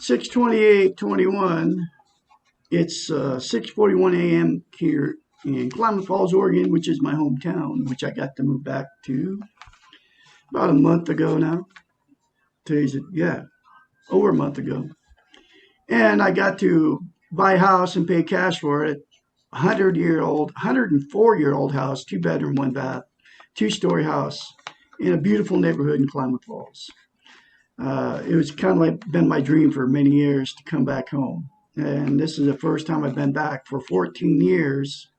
6/28/21. It's 6:41 a.m. here in Klamath Falls, Oregon, which is my hometown, which I got to move back to about a month ago now. Over a month ago. And I got to buy a house and pay cash for it. 104-year-old house, 2-bedroom, 1-bath, 2-story house in a beautiful neighborhood in Klamath Falls. It was kind of like been my dream for many years to come back home. And this is the first time I've been back for 14 years.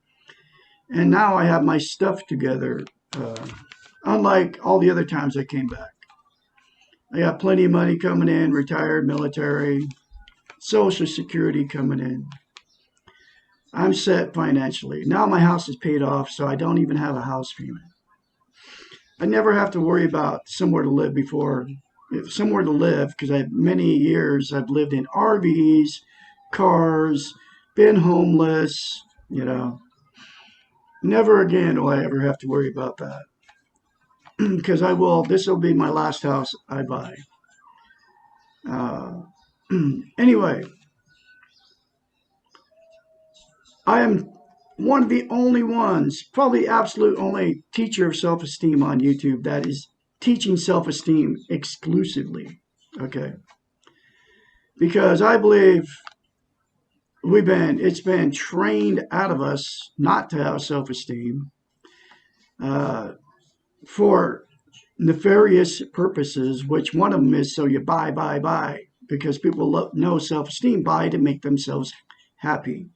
And now I have my stuff together, unlike all the other times I came back. I got plenty of money coming in, retired military, Social Security coming in. I'm set financially. Now my house is paid off, so I don't even have a house payment. I never have to worry about somewhere to live before. Somewhere to live, because many years I've lived in RVs, cars, been homeless, Never again will I ever have to worry about that. Because this will be my last house I buy. Anyway, I am one of the only ones, probably absolute only teacher of self-esteem on YouTube that is teaching self-esteem exclusively, okay? Because I believe it's been trained out of us not to have self-esteem for nefarious purposes, which one of them is so you buy, because people know self-esteem, buy to make themselves happy.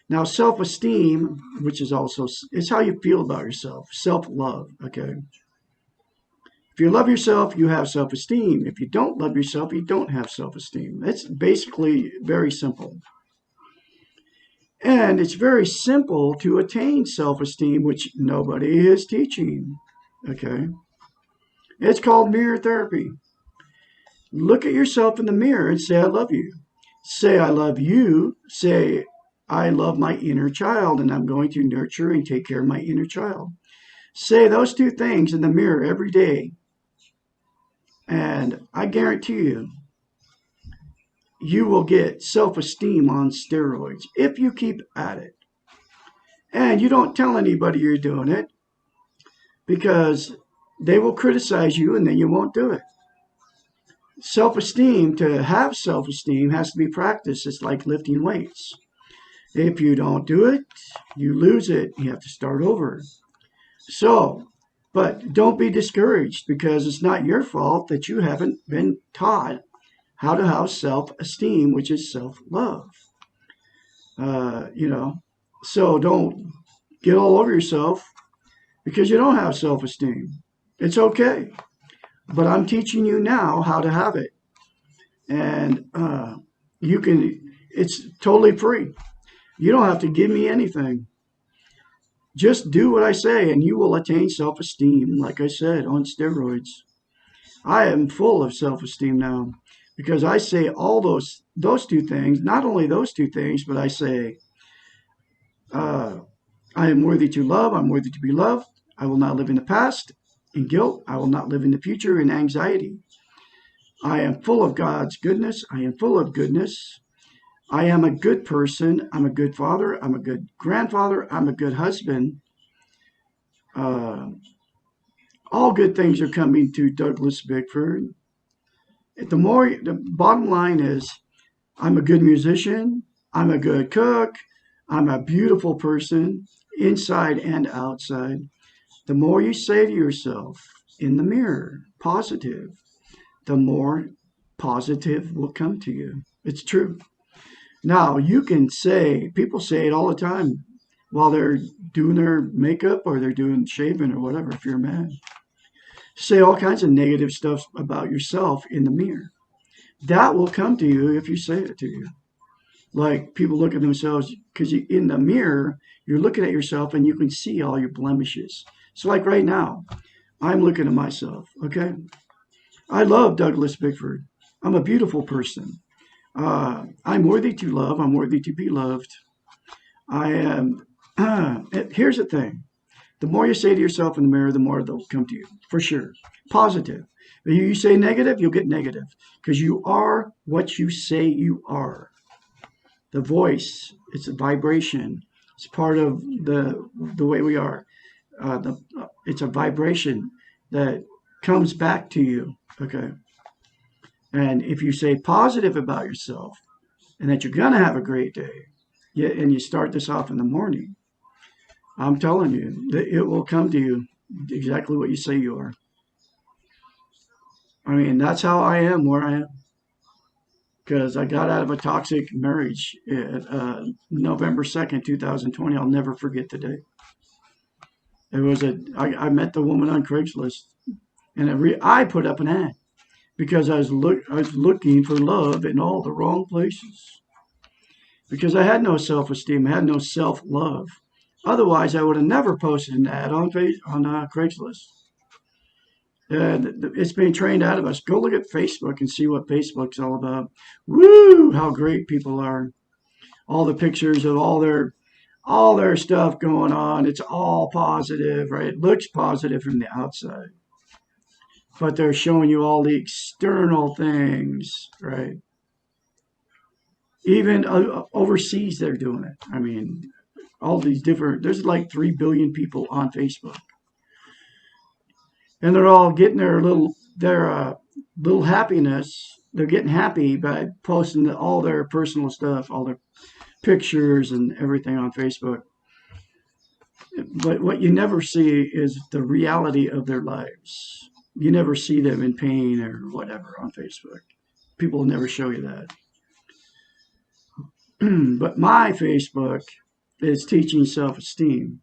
Now, self-esteem, which is also, it's how you feel about yourself, self-love, okay? If you love yourself, you have self-esteem. If you don't love yourself, you don't have self-esteem. It's basically very simple. And it's very simple to attain self-esteem, which nobody is teaching, okay? It's called mirror therapy. Look at yourself in the mirror and say, I love you. Say, I love you. Say, I love my inner child, and I'm going to nurture and take care of my inner child. Say those two things in the mirror every day. And I guarantee you, you will get self-esteem on steroids if you keep at it. And you don't tell anybody you're doing it, because they will criticize you and then you won't do it. Self-esteem, to have self-esteem, has to be practiced. It's like lifting weights. If you don't do it, you lose it. You have to start over. So, but don't be discouraged, because it's not your fault that you haven't been taught how to have self-esteem, which is self-love. So don't get all over yourself because you don't have self-esteem. It's okay. But I'm teaching you now how to have it. And it's totally free. You don't have to give me anything. Just do what I say and you will attain self-esteem, like I said, on steroids. I am full of self-esteem now because I say all those two things, not only those two things, but I say, I am worthy to love, I'm worthy to be loved. I will not live in the past in guilt. I will not live in the future in anxiety. I am full of God's goodness. I am full of goodness. I am a good person. I'm a good father. I'm a good grandfather. I'm a good husband. All good things are coming to Douglas Bickford. The bottom line is, I'm a good musician. I'm a good cook. I'm a beautiful person, inside and outside. The more you say to yourself in the mirror, positive, the more positive will come to you. It's true. Now, you can say, people say it all the time while they're doing their makeup or they're doing shaving or whatever, if you're a man. Say all kinds of negative stuff about yourself in the mirror. That will come to you if you say it to you. Like people look at themselves, because in the mirror, you're looking at yourself and you can see all your blemishes. So like right now, I'm looking at myself, okay? I love Douglas Bickford. I'm a beautiful person. I'm worthy to love. I'm worthy to be loved. I am. Here's the thing. The more you say to yourself in the mirror, the more they'll come to you, for sure. Positive. If you say negative, you'll get negative because you are what you say you are. The voice, it's a vibration. It's part of the way we are. It's a vibration that comes back to you. Okay. And if you say positive about yourself and that you're going to have a great day, yeah, and you start this off in the morning, I'm telling you, that it will come to you exactly what you say you are. I mean, that's how I am where I am. Because I got out of a toxic marriage at November 2nd, 2020. I'll never forget the day. I met the woman on Craigslist, and I put up an ad because I was looking for love in all the wrong places. Because I had no self-esteem, I had no self-love. Otherwise, I would have never posted an ad on Craigslist. It's being trained out of us. Go look at Facebook and see what Facebook's all about. Woo! How great people are. All the pictures of all their stuff going on. It's all positive, right? It looks positive from the outside, but they're showing you all the external things, right? Even overseas, they're doing it. I mean, all these different. There's like 3 billion people on Facebook, and they're all getting their little happiness. They're getting happy by posting all their personal stuff, all their pictures and everything on Facebook. But what you never see is the reality of their lives. You never see them in pain or whatever on Facebook. People will never show you that. But my Facebook is teaching self-esteem.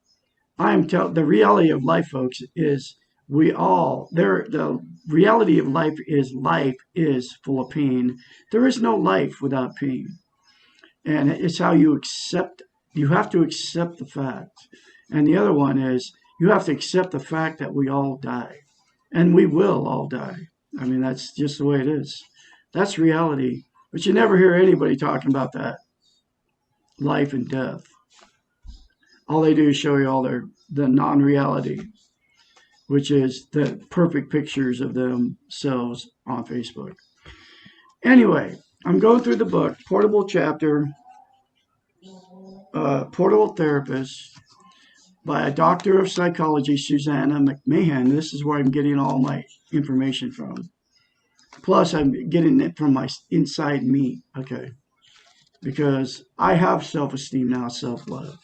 The reality of life, folks, is the reality of life is full of pain. There is no life without pain. And it's how you have to accept the fact. And the other one is you have to accept the fact that we all die. And we will all die. I mean, that's just the way it is. That's reality. But you never hear anybody talking about that. Life and death. All they do is show you the non-reality, which is the perfect pictures of themselves on Facebook. Anyway, I'm going through the book, Portable Chapter, Portable Therapist, by a doctor of psychology, Susanna McMahon. This is where I'm getting all my information from. Plus, I'm getting it from my inside me, okay? Because I have self-esteem now, self-love.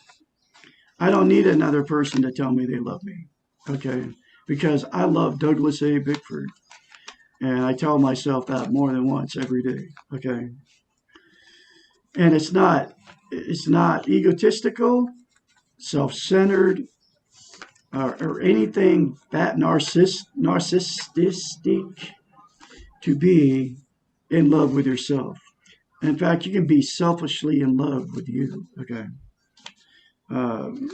I don't need another person to tell me they love me, okay? Because I love Douglas A. Bickford. And I tell myself that more than once every day, okay? And it's not egotistical, self-centered, or anything that narcissistic to be in love with yourself. In fact, you can be selfishly in love with you, okay?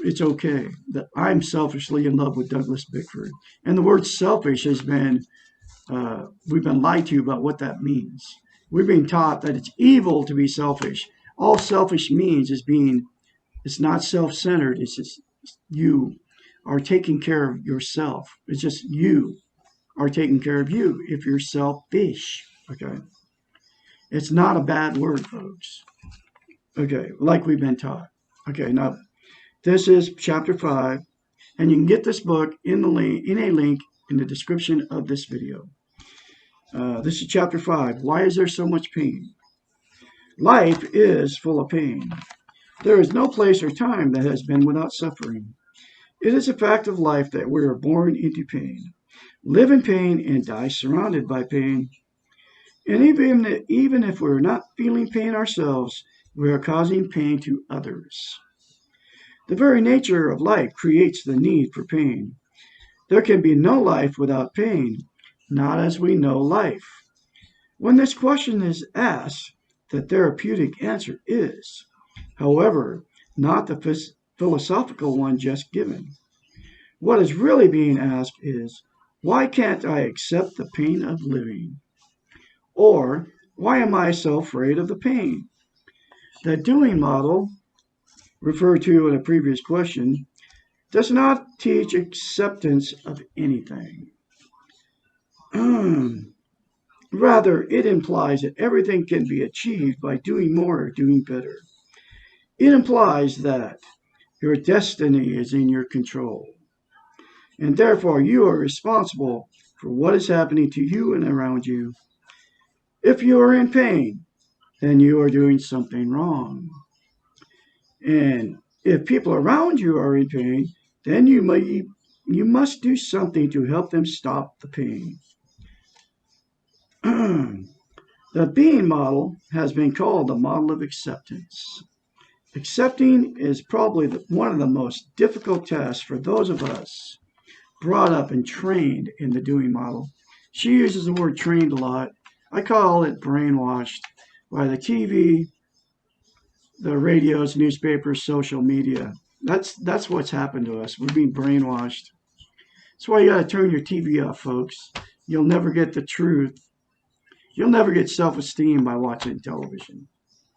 It's okay that I'm selfishly in love with Douglas Bickford. And the word selfish has been, we've been lied to about what that means. We're being taught that it's evil to be selfish. All selfish means is it's not self-centered. It's just you are taking care of yourself. It's just you are taking care of you if you're selfish, okay? It's not a bad word, folks. Okay, like we've been taught. Okay, now this is chapter 5, and you can get this book in a link in the description of this video. This is chapter 5. Why is there so much pain? Life is full of pain. There is no place or time that has been without suffering. It is a fact of life that we are born into pain, live in pain, and die surrounded by pain. And even if we're not feeling pain ourselves, we are causing pain to others. The very nature of life creates the need for pain. There can be no life without pain, not as we know life. When this question is asked, the therapeutic answer is, however, not the philosophical one just given. What is really being asked is, why can't I accept the pain of living? Or, why am I so afraid of the pain? The doing model, referred to in a previous question, does not teach acceptance of anything. Rather, it implies that everything can be achieved by doing more or doing better. It implies that your destiny is in your control, and therefore you are responsible for what is happening to you and around you. If you are in pain, then you are doing something wrong. And if people around you are in pain, then you must do something to help them stop the pain. The being model has been called the model of acceptance. Accepting is probably one of the most difficult tasks for those of us brought up and trained in the doing model. She uses the word trained a lot. I call it brainwashed by the TV, the radios, newspapers, social media. That's what's happened to us. We're being brainwashed. That's why you got to turn your TV off, folks. You'll never get the truth. You'll never get self-esteem by watching television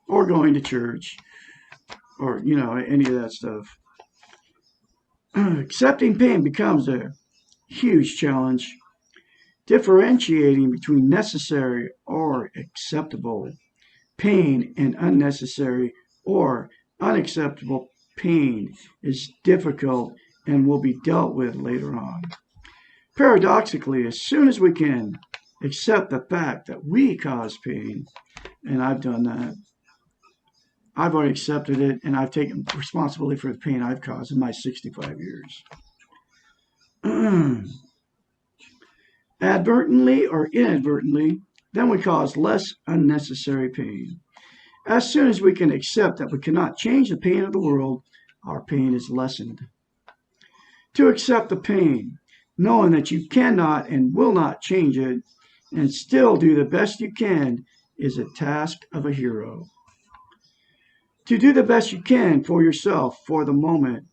or going to church or, any of that stuff. Accepting pain becomes a huge challenge. Differentiating between necessary or acceptable pain and unnecessary or unacceptable pain is difficult and will be dealt with later on. Paradoxically, as soon as we can accept the fact that we cause pain, and I've done that, I've already accepted it, and I've taken responsibility for the pain I've caused in my 65 years. Advertently or inadvertently, then we cause less unnecessary pain. As soon as we can accept that we cannot change the pain of the world, our pain is lessened. To accept the pain, knowing that you cannot and will not change it, and still do the best you can, is a task of a hero. To do the best you can for yourself for the moment,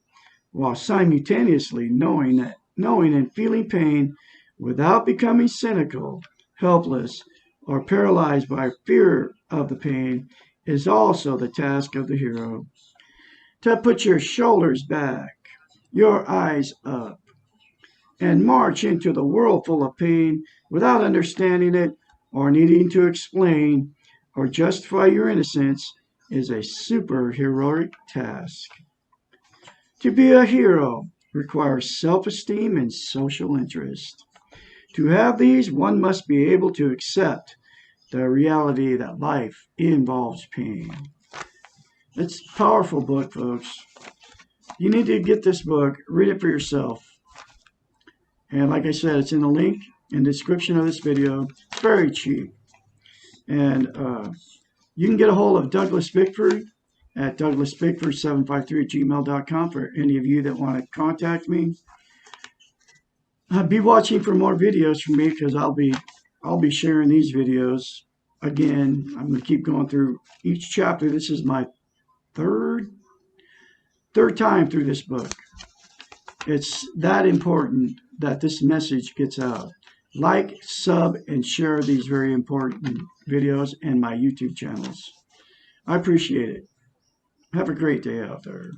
while simultaneously knowing and feeling pain without becoming cynical, helpless, or paralyzed by fear of the pain, is also the task of the hero. To put your shoulders back, your eyes up, and march into the world full of pain without understanding it or needing to explain or justify your innocence is a superheroic task. To be a hero requires self-esteem and social interest. To have these, one must be able to accept the reality that life involves pain. It's a powerful book, folks. You need to get this book, read it for yourself. And like I said, it's in the link in the description of this video. It's very cheap. And you can get a hold of Douglas Bickford at DouglasBickford753 at gmail.com for any of you that want to contact me. Be watching for more videos from me because I'll be sharing these videos. Again, I'm going to keep going through each chapter. This is my third time through this book. It's that important that this message gets out. Like, sub, and share these very important videos and my YouTube channels. I appreciate it. Have a great day out there.